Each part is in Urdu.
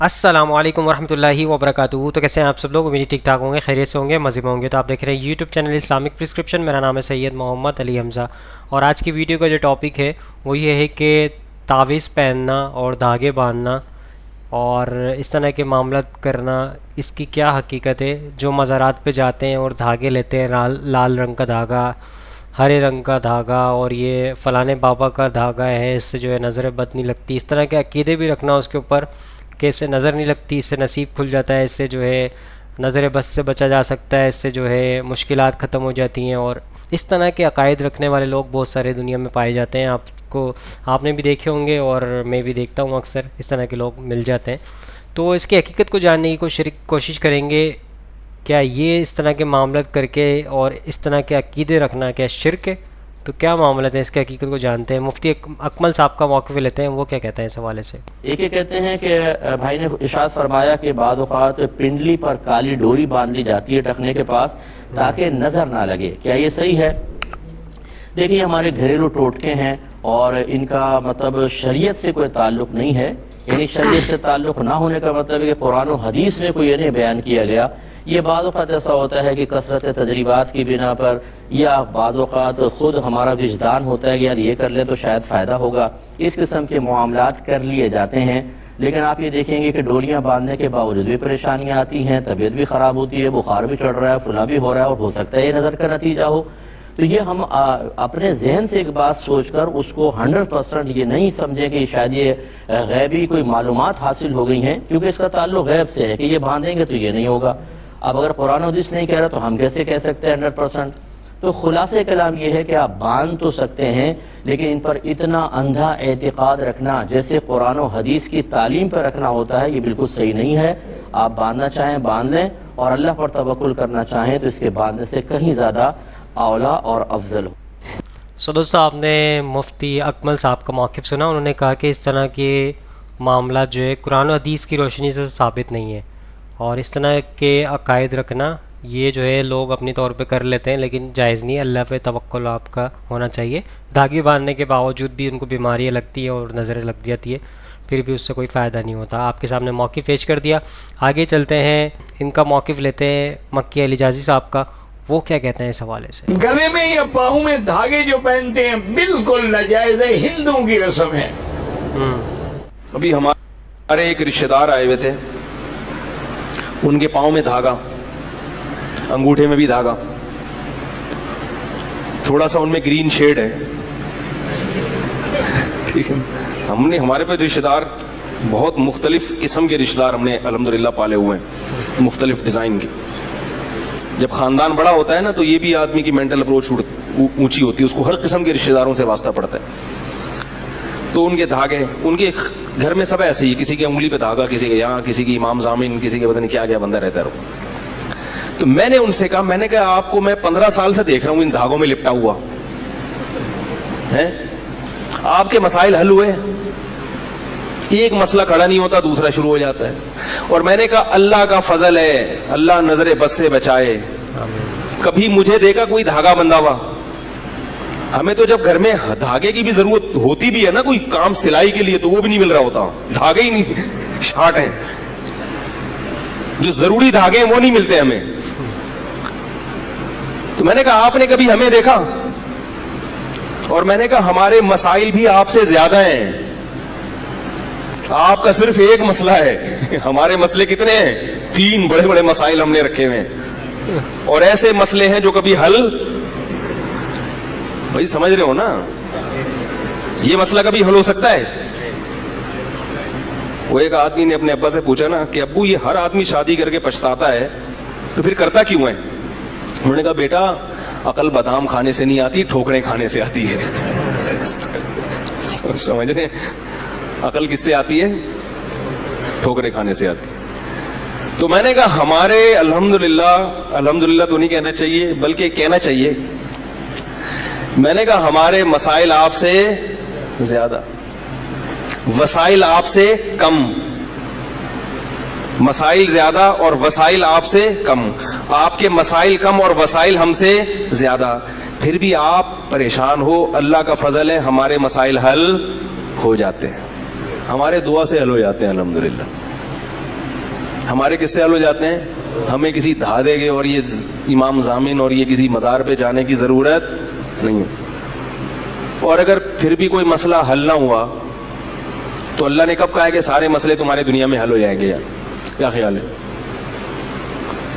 السلام علیکم ورحمۃ اللہ وبرکاتہ۔ تو کیسے ہیں آپ سب لوگ؟ امید ٹھیک ٹھاک ہوں گے، خیریت سے ہوں گے، مزے میں ہوں گے۔ تو آپ دیکھ رہے ہیں یوٹیوب چینل اسلامک پرسکرپشن۔ میرا نام ہے سید محمد علی حمزہ، اور آج کی ویڈیو کا جو ٹاپک ہے وہ یہ ہے کہ تعویذ پہننا اور دھاگے باندھنا اور اس طرح کے معاملات کرنا، اس کی کیا حقیقت ہے۔ جو مزارات پہ جاتے ہیں اور دھاگے لیتے ہیں، لال رنگ کا دھاگا، ہرے رنگ کا دھاگا، اور یہ فلانے بابا کا دھاگا ہے، اس سے جو ہے نظر بد نہیں لگتی، اس طرح کے عقیدے بھی رکھنا اس کے اوپر کہ اس سے نظر نہیں لگتی، اس سے نصیب کھل جاتا ہے، اس سے جو ہے نظر بد سے بچا جا سکتا ہے، اس سے جو ہے مشکلات ختم ہو جاتی ہیں، اور اس طرح کے عقائد رکھنے والے لوگ بہت سارے دنیا میں پائے جاتے ہیں۔ آپ نے بھی دیکھے ہوں گے اور میں بھی دیکھتا ہوں، اکثر اس طرح کے لوگ مل جاتے ہیں۔ تو اس کی حقیقت کو جاننے کی کوشش کریں گے۔ کیا یہ اس طرح کے معاملات کر کے اور اس طرح کے عقیدے رکھنا کیا شرک ہے؟ تو کیا معاملات ہیں، اس کی حقیقت کو جانتے ہیں۔ مفتی اکمل صاحب کا موقف لیتے ہیں، وہ کیا کہتے ہیں اس حوالے سے۔ ایک یہ کہتے ہیں کہ بھائی نے ارشاد فرمایا کہ بعض اوقات پنڈلی پر کالی ڈوری باندھ لی جاتی ہے ٹخنے کے پاس تاکہ نظر نہ لگے، کیا یہ صحیح ہے؟ دیکھیے، ہمارے گھریلو ٹوٹکے ہیں اور ان کا مطلب شریعت سے کوئی تعلق نہیں ہے، یعنی شریعت سے تعلق نہ ہونے کا مطلب ہے کہ قرآن و حدیث میں کوئی نہیں بیان کیا گیا۔ یہ بعض اوقات ایسا ہوتا ہے کہ کثرت تجربات کی بنا پر، یا بعض اوقات خود ہمارا وجدان ہوتا ہے کہ یار یہ کر لیں تو شاید فائدہ ہوگا، اس قسم کے معاملات کر لیے جاتے ہیں۔ لیکن آپ یہ دیکھیں گے کہ ڈوریاں باندھنے کے باوجود بھی پریشانیاں آتی ہیں، طبیعت بھی خراب ہوتی ہے، بخار بھی چڑھ رہا ہے، فلاں بھی ہو رہا ہے، اور ہو سکتا ہے یہ نظر کا نتیجہ ہو۔ تو یہ ہم اپنے ذہن سے ایک بات سوچ کر اس کو 100% یہ نہیں سمجھیں کہ شاید یہ غیبی کوئی معلومات حاصل ہو گئی ہیں، کیونکہ اس کا تعلق غیب سے ہے کہ یہ باندھیں گے تو یہ نہیں ہوگا۔ اب اگر قرآن و حدیث نہیں کہہ رہا تو ہم کیسے کہہ سکتے ہیں 100%؟ تو خلاصہ کلام یہ ہے کہ آپ باندھ تو سکتے ہیں، لیکن ان پر اتنا اندھا اعتقاد رکھنا جیسے قرآن و حدیث کی تعلیم پر رکھنا ہوتا ہے، یہ بالکل صحیح نہیں ہے۔ آپ باندھنا چاہیں باندھ لیں، اور اللہ پر توکل کرنا چاہیں تو اس کے باندھنے سے کہیں زیادہ اولا اور افضل ہو۔ سو دوستو، آپ نے مفتی اکمل صاحب کا موقف سنا۔ انہوں نے کہا کہ اس طرح کے معاملات جو ہے قرآن و حدیث کی روشنی سے ثابت نہیں ہے، اور اس طرح کے عقائد رکھنا یہ جو ہے لوگ اپنی طور پہ کر لیتے ہیں، لیکن جائز نہیں۔ اللہ پہ توکل آپ کا ہونا چاہیے۔ دھاگے باندھنے کے باوجود بھی ان کو بیماریاں لگتی ہیں اور نظریں لگ جاتی ہے، پھر بھی اس سے کوئی فائدہ نہیں ہوتا۔ آپ کے سامنے موقف پیش کر دیا، آگے چلتے ہیں، ان کا موقف لیتے ہیں مکی علی جازی صاحب کا، وہ کیا کہتے ہیں اس حوالے سے۔ گلے میں یا پاؤں میں دھاگے جو پہنتے ہیں بالکل ناجائز ہے، ہندوؤں کی رسم ہے۔ ابھی ہمارے ایک رشتہ دار آئے ہوئے تھے، ان کے پاؤں میں دھاگا، انگوٹھے میں بھی دھاگا، تھوڑا سا ان میں گرین شیڈ ہے، ٹھیک ہے۔ ہمارے پہ رشتہ دار بہت مختلف قسم کے رشتہ دار ہم نے الحمدللہ پالے ہوئے ہیں، مختلف ڈیزائن کے۔ جب خاندان بڑا ہوتا ہے نا تو یہ بھی آدمی کی مینٹل اپروچ اونچی ہوتی ہے، اس کو ہر قسم کے رشتہ داروں سے واسطہ پڑتا ہے۔ تو ان کے دھاگے، ان کے گھر میں سب ایسے ہی، کسی کے انگلی پہ دھاگا، کسی کے یہاں، کسی کی امام زامن، کسی کے پتہ نہیں کیا کیا بندہ رہتا ہے۔ تو میں نے ان سے کہا، میں نے کہا آپ کو میں 15 سال سے دیکھ رہا ہوں ان دھاگوں میں لپٹا ہوا ہے، آپ کے مسائل حل ہوئے؟ ایک مسئلہ کھڑا نہیں ہوتا دوسرا شروع ہو جاتا ہے۔ اور میں نے کہا اللہ کا فضل ہے، اللہ نظر بد سے بچائے، کبھی مجھے دیکھا کوئی دھاگا بندھا ہوا؟ ہمیں تو جب گھر میں دھاگے کی بھی ضرورت ہوتی بھی ہے نا، کوئی کام سلائی کے لیے، تو وہ بھی نہیں مل رہا ہوتا، دھاگے ہی نہیں، شارٹ ہیں، جو ضروری دھاگے ہیں وہ نہیں ملتے ہمیں۔ تو میں نے کہا آپ نے کبھی ہمیں دیکھا؟ اور میں نے کہا ہمارے مسائل بھی آپ سے زیادہ ہیں، آپ کا صرف ایک مسئلہ ہے، ہمارے مسئلے کتنے ہیں؟ 3 بڑے بڑے مسائل ہم نے رکھے ہوئے ہیں، اور ایسے مسئلے ہیں جو کبھی حل، بھائی سمجھ رہے ہو نا، یہ مسئلہ کبھی حل ہو سکتا ہے؟ وہ ایک آدمی نے اپنے ابا سے پوچھا نا کہ ابو یہ ہر آدمی شادی کر کے پچھتاتا ہے تو پھر کرتا کیوں ہے؟ انہوں نے کہا بیٹا عقل بادام کھانے سے نہیں آتی، ٹھوکریں کھانے سے آتی ہے۔ سمجھ رہے ہیں؟ عقل کس سے آتی ہے؟ ٹھوکریں کھانے سے آتی ہے۔ تو میں نے کہا ہمارے الحمدللہ تو نہیں کہنا چاہیے بلکہ کہنا چاہیے، میں نے کہا ہمارے مسائل آپ سے زیادہ، وسائل آپ سے کم، مسائل زیادہ اور وسائل آپ سے کم، آپ کے مسائل کم اور وسائل ہم سے زیادہ، پھر بھی آپ پریشان ہو، اللہ کا فضل ہے ہمارے مسائل حل ہو جاتے ہیں، ہمارے دعا سے حل ہو جاتے ہیں الحمدللہ۔ ہمارے قصے حل ہو جاتے ہیں. ہمیں کسی دھادے کے اور یہ امام ضامن اور یہ کسی مزار پہ جانے کی ضرورت نہیں ہے. اور اگر پھر بھی کوئی مسئلہ حل نہ ہوا تو اللہ نے کب کہا ہے کہ سارے مسئلے تمہارے دنیا میں حل ہو جائیں گے؟ یار کیا خیال ہے؟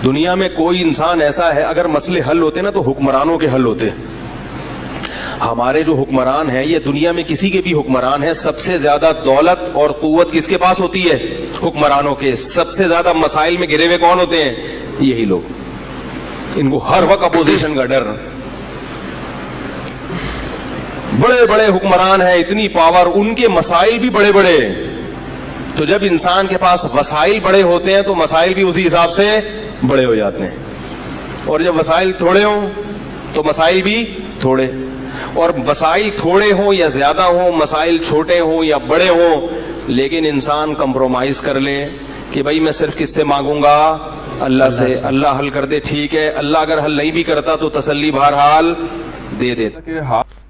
دنیا میں کوئی انسان ایسا ہے اگر مسئلے حل ہوتے نا تو حکمرانوں کے حل ہوتے. ہمارے جو حکمران ہیں یہ دنیا میں کسی کے بھی حکمران ہیں, سب سے زیادہ دولت اور قوت کس کے پاس ہوتی ہے؟ حکمرانوں کے. سب سے زیادہ مسائل میں گرے ہوئے کون ہوتے ہیں؟ یہی لوگ. ان کو ہر وقت اپوزیشن کا ڈر. بڑے بڑے حکمران ہیں, اتنی پاور, ان کے مسائل بھی بڑے بڑے. تو جب انسان کے پاس وسائل بڑے ہوتے ہیں تو مسائل بھی اسی حساب سے بڑے ہو جاتے ہیں, اور جب وسائل تھوڑے ہوں تو مسائل بھی تھوڑے. اور وسائل تھوڑے ہوں یا زیادہ ہوں, مسائل چھوٹے ہوں یا بڑے ہوں, لیکن انسان کمپرومائز کر لے کہ بھائی میں صرف کس سے مانگوں گا؟ اللہ سے. اللہ حل کر دے ٹھیک ہے, اللہ اگر حل نہیں بھی کرتا تو تسلی بہرحال دے دے.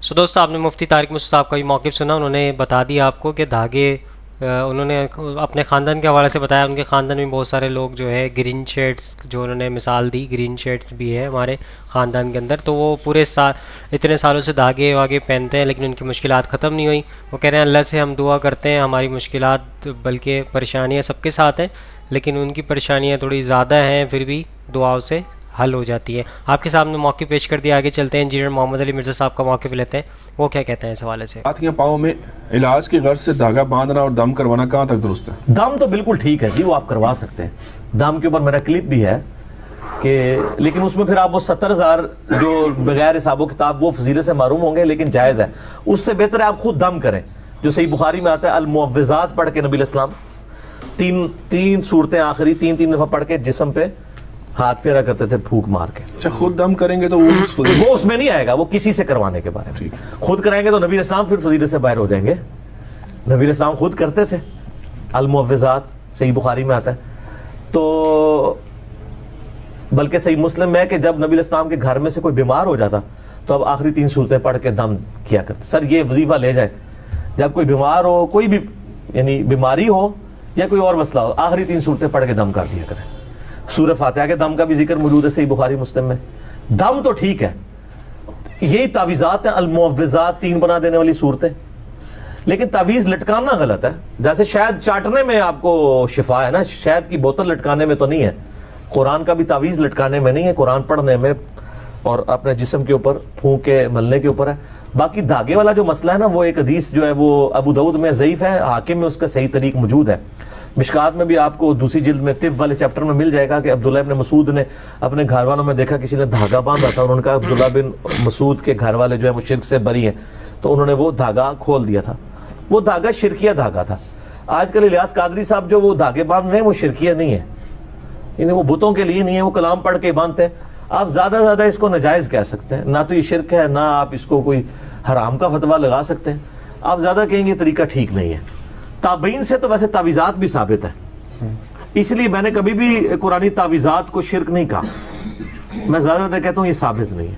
سو دوستو آپ نے مفتی طارق مصطفیٰ کا بھی موقف سنا. انہوں نے بتا دیا آپ کو کہ دھاگے, انہوں نے اپنے خاندان کے حوالے سے بتایا ان کے خاندان میں بہت سارے لوگ جو ہے گرین شیڈز, جو انہوں نے مثال دی, گرین شیڈز بھی ہے ہمارے خاندان کے اندر, تو وہ پورے اتنے سالوں سے دھاگے واگے پہنتے ہیں لیکن ان کی مشکلات ختم نہیں ہوئی. وہ کہہ رہے ہیں اللہ سے ہم دعا کرتے ہیں, ہماری مشکلات بلکہ پریشانیاں سب کے ساتھ ہیں لیکن ان کی پریشانیاں تھوڑی زیادہ ہیں, پھر بھی دعاؤں سے حل ہو جاتی ہے. آپ کے سامنے موقع پیش کر دیا, آگے چلتے ہیں انجینئر محمد علی مرزا صاحب کا موقف لیتے ہیں, وہ کیا کہتے ہیں اس حوالے سے. ہاتھ کے پاؤں میں علاج کی غرض سے دھاگا باندھنا اور دم کروانا کہاں تک درست ہے؟ دم تو بالکل ٹھیک ہے جی, وہ آپ کروا سکتے ہیں. دم کے اوپر میرا کلپ بھی ہے کہ, لیکن اس میں پھر آپ وہ 70,000 جو بغیر حساب و کتاب وہ فضیلت سے محروم ہوں گے, لیکن جائز ہے. اس سے بہتر ہے آپ خود دم کریں, جو صحیح بخاری میں آتا ہے المعوذات پڑھ کے نبی علیہ السلام تین صورتیں آخری تین دفعہ پڑھ کے جسم پہ ہاتھ پھیرا کرتے تھے پھونک مار کے. اچھا, خود دم کریں گے تو وہ اس میں نہیں آئے گا, وہ کسی سے کروانے کے بارے میں. خود کرائیں گے تو نبی علیہ السلام پھر فضیلت سے باہر ہو جائیں گے. نبی علیہ السلام خود کرتے تھے المعوذات, صحیح بخاری میں آتا ہے. تو بلکہ صحیح مسلم میں کہ جب نبی علیہ السلام کے گھر میں سے کوئی بیمار ہو جاتا تو اب آخری 3 صورتیں پڑھ کے دم کیا کرتے. سر یہ وظیفہ لے جائے, جب کوئی بیمار ہو, کوئی بھی یعنی بیماری ہو یا کوئی اور مسئلہ ہو, آخری 3 صورتیں پڑھ کے دم کر دیا کریں. سورہ فاتحہ کے دم کا بھی ذکر موجود ہے صحیح بخاری مسلم میں. دم تو ٹھیک ہے, یہی تعویذات ہیں المعوذات, 3 بنا دینے والی صورتیں. لیکن تعویذ لٹکانا غلط ہے. جیسے شہد چاٹنے میں آپ کو شفا ہے نا, شہد کی بوتل لٹکانے میں تو نہیں ہے. قرآن کا بھی تعویذ لٹکانے میں نہیں ہے, قرآن پڑھنے میں اور اپنے جسم کے اوپر پھونک کے ملنے کے اوپر ہے. باقی دھاگے والا جو مسئلہ ہے نا, وہ ایک حدیث جو ہے وہ ابو داؤد میں ضعیف ہے, حاکم میں اس کا صحیح طریق موجود ہے. مشکات میں بھی آپ کو دوسری جلد میں طب والے چیپٹر میں مل جائے گا کہ عبداللہ ابن مسعود نے اپنے گھر والوں میں دیکھا کسی نے دھاگا باندھا تھا, انہوں نے کہا عبداللہ بن مسعود کے گھر والے جو ہے وہ شرک سے بری ہیں, تو انہوں نے وہ دھاگا کھول دیا تھا. وہ دھاگا شرکیہ دھاگا تھا. آج کل الیاس قادری صاحب جو وہ دھاگے باندھ رہے ہیں وہ شرکیہ نہیں ہے, یعنی وہ بتوں کے لیے نہیں ہے, وہ کلام پڑھ کے باندھتے ہیں. آپ زیادہ سے زیادہ اس کو ناجائز کہہ سکتے ہیں, نہ تو یہ شرک ہے, نہ آپ اس کو کوئی حرام کا فتویٰ لگا سکتے ہیں. آپ زیادہ کہیں گے طریقہ ٹھیک نہیں ہے. تابعین سے تو ویسے تعویذات بھی ثابت ہے, اس لیے میں نے کبھی بھی قرآنی تعویذات کو شرک نہیں کہا. میں زیادہ تر کہتا ہوں یہ ثابت نہیں ہے.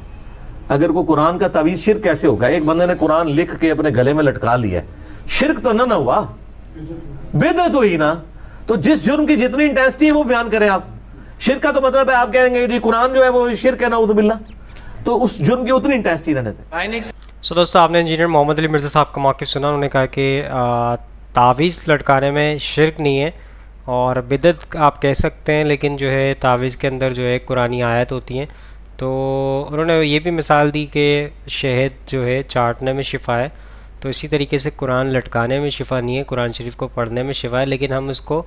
اگر کوئی قرآن کا تعویذ شرک کیسے ہوگا؟ ایک بندے نے قرآن لکھ کے اپنے گلے میں لٹکا لیا ہے, شرک تو نہ ہوا, بدعت ہوئی نا. تو جس جرم کی جتنی انٹینسٹی ہے وہ بیان کریں آپ. شرک کا تو مطلب ہے آپ کہیں گے جی قرآن جو ہے وہ شرک ہے نعوذ باللہ, تو اس جرم کی اتنی انٹینسٹی رہنے دیں. سو دوستو آپ نے انجینئر محمد علی مرزا صاحب کا موقف سنا. انہوں نے کہا کہ تعویذ لٹکانے میں شرک نہیں ہے اور بدعت آپ کہہ سکتے ہیں, لیکن جو ہے تعویذ کے اندر جو ہے قرآنی آیت ہوتی ہیں. تو انہوں نے یہ بھی مثال دی کہ شہد جو ہے چاٹنے میں شفا ہے, تو اسی طریقے سے قرآن لٹکانے میں شفا نہیں ہے, قرآن شریف کو پڑھنے میں شفا ہے, لیکن ہم اس کو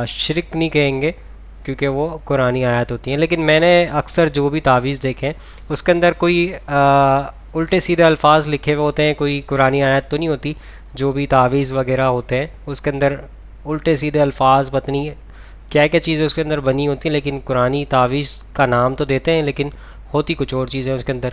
شرک نہیں کہیں گے کیونکہ وہ قرآنی آیت ہوتی ہیں. لیکن میں نے اکثر جو بھی تعویذ دیکھیں اس کے اندر کوئی الٹے سیدھے الفاظ لکھے ہوئے ہوتے ہیں, کوئی قرآنی آیت تو نہیں ہوتی. جو بھی تعویذ وغیرہ ہوتے ہیں اس کے اندر الٹے سیدھے الفاظ پتنی کیا چیزیں اس کے اندر بنی ہوتی ہیں, لیکن قرآنی تعویذ کا نام تو دیتے ہیں لیکن ہوتی کچھ اور چیزیں اس کے اندر.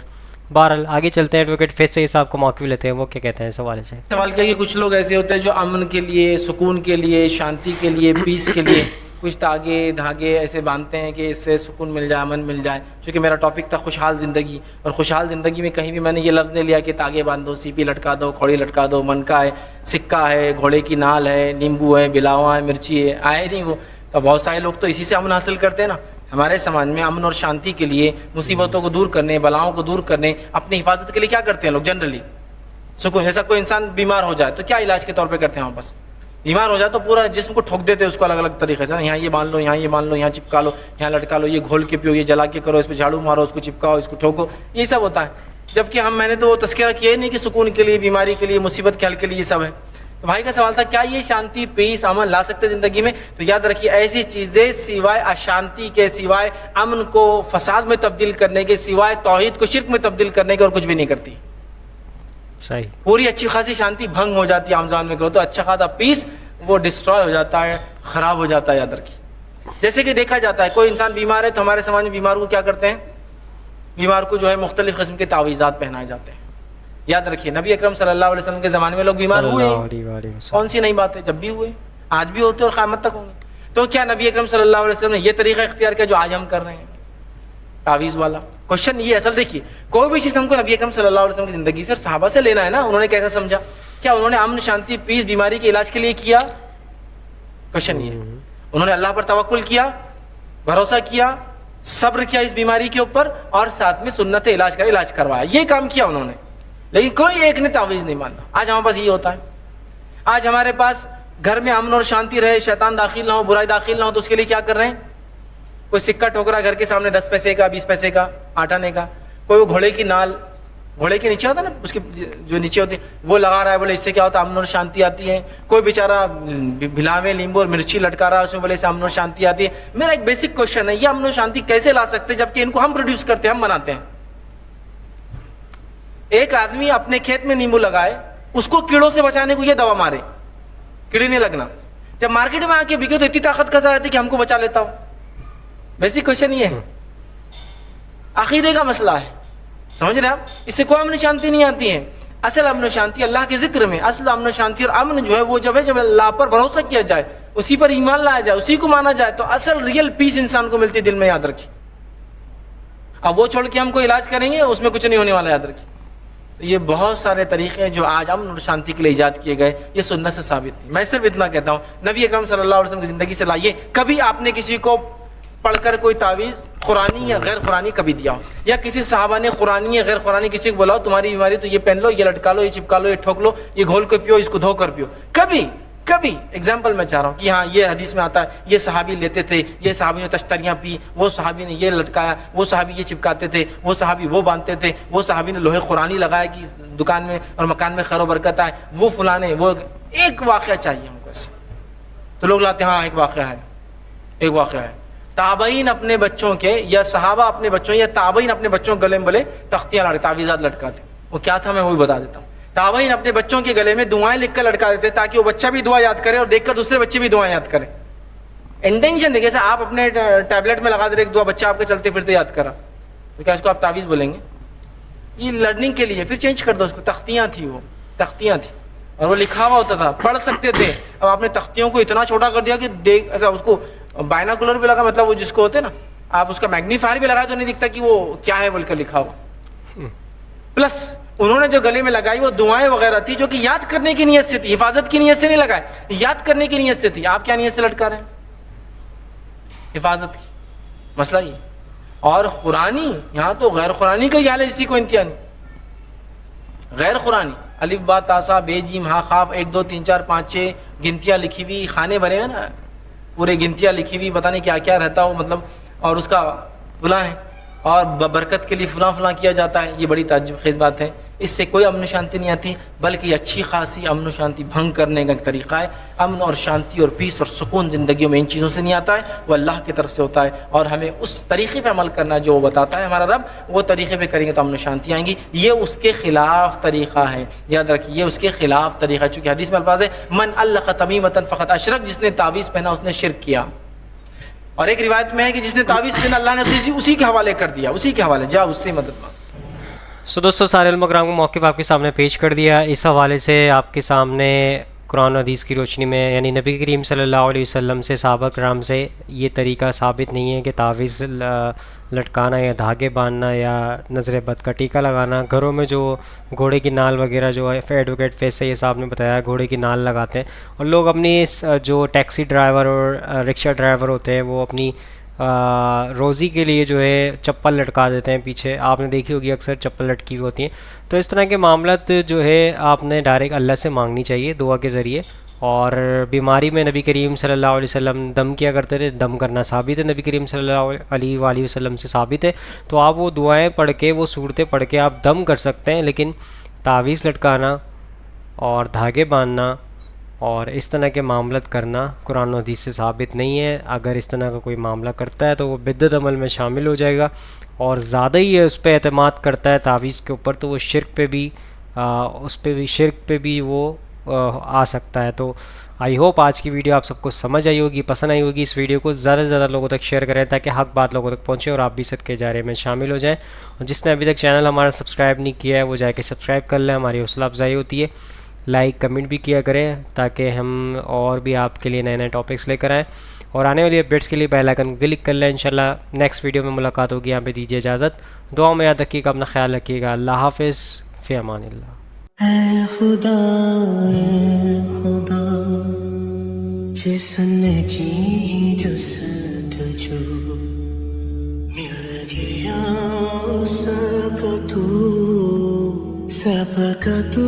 بہرحال آگے چلتے ہیں, ایڈوکیٹ فیض سعید صاحب کو موقع لیتے ہیں, وہ کیا کہتے ہیں اس حوالے سے. سوال کیا کہ کچھ لوگ ایسے ہوتے ہیں جو امن کے لیے, سکون کے لیے, شانتی کے لیے, پیس کے لیے کچھ دھاگے ایسے باندھتے ہیں کہ اس سے سکون مل جائے, امن مل جائے. چونکہ میرا ٹاپک تھا خوشحال زندگی, اور خوشحال زندگی میں کہیں بھی میں نے یہ لفظ نہیں لیا کہ تاگے باندھو, سیپی لٹکا دو, کھوڑی لٹکا دو, منکا ہے, سکہ ہے, گھوڑے کی نال ہے, نیمبو ہے, بلاوا ہے, مرچی ہے, آئے نہیں وہ. تو بہت سارے لوگ تو اسی سے امن حاصل کرتے ہیں نا. ہمارے سماج میں امن اور شانتی کے لیے، مصیبتوں کو دور کرنے، بلاؤں کو دور کرنے، اپنی حفاظت کے لیے کیا کرتے ہیں لوگ جنرلی؟ سکون. جیسا کوئی انسان بیمار ہو جائے تو کیا علاج کے طور پہ کرتے ہیں ہم؟ بس بیمار ہو جائے تو پورا جسم کو ٹھوک دیتے ہیں اس کو الگ الگ طریقے سے. یہاں یہ باندھ لو، یہاں یہ باندھ لو، یہاں چپکا لو، یہاں لٹکا لو، یہ گھول کے پیو، یہ جلا کے کرو، اس پہ جھاڑو مارو، اس کو چپکاؤ، اس کو ٹھوکو. یہ سب ہوتا ہے. جبکہ میں نے تو وہ تذکرہ کیا ہی نہیں کہ سکون کے لیے، بیماری کے لیے، مصیبت کے حل کے لیے یہ سب ہے. تو بھائی کا سوال تھا کیا یہ شانتی، پیس، امن لا سکتے زندگی میں؟ تو یاد رکھیے ایسی چیزیں سوائے اشانتی کے، سوائے امن کو فساد میں تبدیل کرنے کے، سوائے توحید کو شرک میں تبدیل کرنے کے اور کچھ بھی نہیں کرتی. صحیح. پوری اچھی خاصی شانتی بھنگ ہو جاتی ہے عام زبان میں کرو تو اچھا خاصا پیس وہ ڈسٹروائے ہو جاتا ہے، خراب ہو جاتا ہے. یاد رکھیے جیسے کہ دیکھا جاتا ہے کوئی انسان بیمار ہے تو ہمارے سماج میں بیمار کو کیا کرتے ہیں؟ بیمار کو جو ہے مختلف قسم کے تعویذات پہنائے جاتے ہیں. یاد رکھیے نبی اکرم صلی اللہ علیہ وسلم کے زمانے میں لوگ بیمار ہوئے، کون سی نئی بات ہے، جب بھی ہوئے، آج بھی ہوتے اور قیامت تک ہوں گے. تو کیا نبی اکرم صلی اللہ علیہ وسلم نے یہ طریقہ اختیار کیا جو آج ہم کر رہے ہیں، تعویذ والا؟ کوشچن یہ اصل دیکھیے کوئی بھی چیز ہم کو نبی اکرم صلی اللہ علیہ وسلم کی زندگی سے اور صحابہ سے لینا ہے نا. انہوں نے کیسا سمجھا؟ کیا انہوں نے امن، شانتی، پیس، بیماری کے علاج کے لیے کیا؟ کوشچن یہ ہے. انہوں نے اللہ پر توکل کیا، بھروسہ کیا، صبر کیا اس بیماری کے اوپر، اور ساتھ میں سنت علاج کا علاج کروایا. یہ کام کیا انہوں نے. لیکن کوئی ایک نے تعویذ نہیں مانا. آج ہمارے پاس یہ ہوتا ہے. آج ہمارے پاس گھر میں امن اور شانتی رہے، شیطان داخل نہ ہو، برائی داخل نہ ہو، تو اس کے لیے کیا کر رہے ہیں؟ کوئی سکہ ٹھوکرا گھر کے سامنے 10 پیسے کا، 20 پیسے کا، 8 آنے کا. کوئی وہ گھوڑے کی نال، گھوڑے کے نیچے ہوتا ہے نا، اس کے جو نیچے ہوتی ہے وہ لگا رہا ہے، بولے اس سے کیا ہوتا ہے؟ امن اور شانتی آتی ہے. کوئی بیچارہ بھلاوے، لیمبو اور مرچی لٹکا رہا ہے، اس میں بولے اس سے امن اور شانتی آتی ہے. میرا ایک بیسک کوشچن ہے، یہ امن اور شانتی کیسے لا سکتے جبکہ ان کو ہم پروڈیوس کرتے ہیں، ہم بناتے ہیں؟ ایک آدمی اپنے کھیت میں نیمبو لگائے، اس کو کیڑوں سے بچانے کو یہ دوا مارے، کیڑے نہیں لگنا. جب مارکیٹ میں آ کے بکے تو اتنی طاقت کا ظاہر ہے کہ ہم کو بچا لیتا ہو. بیسک کوشچن یہ ہے. عقیدے کا مسئلہ ہے، سمجھ رہے ہیں آپ؟ اس سے کوئی امن شانتی نہیں آتی ہے. اصل امن و شانتی اللہ کے ذکر میں. اصل امن و شانتی اور امن جو ہے وہ جب اللہ پر بھروسہ کیا جائے، اسی پر ایمان لایا جائے، اسی کو مانا جائے، تو اصل ریئل پیس انسان کو ملتی دل میں. یاد رکھیے. اب وہ چھوڑ کے ہم کو علاج کریں گے اس میں کچھ نہیں ہونے والا. یاد رکھیے یہ بہت سارے طریقے جو آج امن اور شانتی کے لیے ایجاد کیے گئے یہ سنت سے ثابت نہیں. میں صرف اتنا کہتا ہوں نبی اکرم صلی اللہ علیہ وسلم کی زندگی سے لائیے. کبھی آپ نے کسی کو پڑھ کر کوئی تعویذ قرآنی یا غیر قرآنی کبھی دیا ہو، یا کسی صحابہ نے قرآنی یا غیر قرآنی کسی کو بولا ہو تمہاری بیماری تو یہ پہن لو، یہ لٹکا لو، یہ چپکا لو، یہ ٹھوک لو، یہ گھول کے پیو، اس کو دھو کر پیو؟ کبھی کبھی ایگزامپل میں چاہ رہا ہوں کہ ہاں یہ حدیث میں آتا ہے یہ صحابی لیتے تھے، یہ صحابی نے تشتریاں پی، وہ صحابی نے یہ لٹکایا، وہ صحابی یہ چپکاتے تھے، وہ صحابی وہ باندھتے تھے، وہ صحابی نے لوہے قرآنی لگایا کہ دکان میں اور مکان میں خیر و برکت آئے، وہ فلانے. وہ ایک واقعہ چاہیے ہم کو ایسے. تو لوگ لاتے ہیں ہاں ایک واقعہ ہے، ایک واقعہ ہے. تابعین اپنے بچوں کے یا صحابہ اپنے بچوں یا تابعین اپنے بچوں کے گلے میں بولے تختیاں لاڑے تعویذات لٹکاتے. وہ کیا تھا میں وہ بھی بتا دیتا ہوں. تابعین اپنے بچوں کے گلے میں دعائیں لکھ کر لٹکا دیتے تاکہ وہ بچہ بھی دعا یاد کرے اور دیکھ کر دوسرے بچے بھی دعائیں یاد کریں. انٹینشن دیکھیں آپ اپنے ٹیبلٹ میں لگا دے رہے ایک دعا، بچہ آپ کے چلتے پھرتے یاد کرا، تو کیا اس کو آپ تعویذ بولیں گے؟ یہ لرننگ کے لیے. پھر چینج کر دو اس کو. تختیاں تھی، وہ تختیاں تھی اور وہ لکھا ہوا ہوتا تھا، پڑھ سکتے تھے. اب آپ نے تختیوں کو اتنا چھوٹا کر دیا کہ دیکھ ایسا اس کو بائناکولر بھی لگا، مطلب وہ جس کو ہوتے ہیں نا آپ اس کا میگنیفائر بھی لگائے تو نہیں دکھتا کہ وہ کیا ہے بول کر لکھا ہوا. پلس انہوں نے جو گلے میں لگائی وہ دعائیں وغیرہ تھی جو کہ یاد کرنے کی نیت سے تھی، حفاظت کی نیت سے نہیں لگائے، یاد کرنے کی نیت سے تھی. آپ کیا نیت سے لٹکا رہے ہیں؟ حفاظت کی. مسئلہ یہ. اور قرآنی یہاں تو غیر قرآنی کا ہی حال ہے، اسی کو انتہا نہیں. غیر قرآنی الف با تا سا بے جیم ہا خواب 1 2 3 4 5 6 گنتیاں لکھی ہوئی، خانے بھرے ہیں نا پورے گنتیاں لکھی ہوئی، پتہ نہیں کیا کیا رہتا ہو مطلب، اور اس کا فلاں ہے اور برکت کے لیے فلاں فلاں کیا جاتا ہے. یہ بڑی تعجب خیز بات ہے. اس سے کوئی امن و شانتی نہیں آتی، بلکہ یہ اچھی خاصی امن و شانتی بھنگ کرنے کا ایک طریقہ ہے. امن اور شانتی اور پیس اور سکون زندگیوں میں ان چیزوں سے نہیں آتا ہے، وہ اللہ کی طرف سے ہوتا ہے. اور ہمیں اس طریقے پہ عمل کرنا جو وہ بتاتا ہے ہمارا رب، وہ طریقے پہ کریں گے تو امن و شانتی آئیں گی. یہ اس کے خلاف طریقہ ہے، یاد رکھیے یہ اس کے خلاف طریقہ ہے. چونکہ حدیث میں الفاظ ہے من علق تمیمۃ فقد اشرک، جس نے تعویذ پہنا اس نے شرک کیا. اور ایک روایت میں ہے کہ جس نے تعویذ پہنا اللہ نے اسی کے حوالے کر دیا، اسی کے حوالے جا اس سے مدد مانگ. دوستو سارے علماء کرام کو موقف آپ کے سامنے پیش کر دیا. اس حوالے سے آپ کے سامنے قرآن و حدیث کی روشنی میں، یعنی نبی کریم صلی اللہ علیہ وسلم سے، صحابہ کرام سے یہ طریقہ ثابت نہیں ہے کہ تعویذ لٹکانا یا دھاگے باندھنا یا نظر بد کا ٹیکہ لگانا۔ گھروں میں جو گھوڑے کی نال وغیرہ جو ہے ایڈوکیٹ فیصل یہ صاحب نے بتایا، گھوڑے کی نال لگاتے ہیں، اور لوگ اپنی جو ٹیکسی ڈرائیور اور رکشہ ڈرائیور ہوتے ہیں وہ اپنی روزی کے لیے جو ہے چپل لٹکا دیتے ہیں پیچھے، آپ نے دیکھی ہوگی اکثر چپل لٹکی ہوئی ہوتی ہیں۔ تو اس طرح کے معاملات جو ہے آپ نے ڈائریکٹ اللہ سے مانگنی چاہیے دعا کے ذریعے۔ اور بیماری میں نبی کریم صلی اللہ علیہ وسلم دم کیا کرتے تھے، دم کرنا ثابت ہے نبی کریم صلی اللہ علیہ وآلہ وسلم سے ثابت ہے، تو آپ وہ دعائیں پڑھ کے، وہ صورتیں پڑھ کے آپ دم کر سکتے ہیں، لیکن تعویذ لٹکانا اور دھاگے باندھنا اور اس طرح کے معاملات کرنا قرآن و حدیث سے ثابت نہیں ہے۔ اگر اس طرح کا کوئی معاملہ کرتا ہے تو وہ بدعت عمل میں شامل ہو جائے گا، اور زیادہ ہی اس پہ اعتماد کرتا ہے تعویذ کے اوپر، تو وہ شرک پہ بھی شرک پہ بھی وہ آ سکتا ہے۔ تو آئی ہوپ آج کی ویڈیو آپ سب کو سمجھ آئی ہوگی، پسند آئی ہوگی۔ اس ویڈیو کو زیادہ سے زیادہ لوگوں تک شیئر کریں تاکہ حق بات لوگوں تک پہنچے اور آپ بھی صدقے جاریہ میں شامل ہو جائیں۔ اور جس نے ابھی تک چینل ہمارا سبسکرائب نہیں کیا ہے وہ جا کے سبسکرائب کر لیں، ہماری حوصلہ افزائی ہوتی ہے۔ لائک کمنٹ بھی کیا کریں تاکہ ہم اور بھی آپ کے لیے نئے نئے ٹاپکس لے کر آئیں، اور آنے والی اپڈیٹس کے لیے بیل آئکن کو کلک کر لیں۔ انشاءاللہ نیکسٹ ویڈیو میں ملاقات ہوگی، یہاں پہ دیجیے اجازت، دعا میں یاد رکھیے گا، اپنا خیال رکھیے گا، اللہ حافظ، فی امان اللہ۔ اے خدا جس نے کی جستجو مل گیا اس کا تو سب کا تو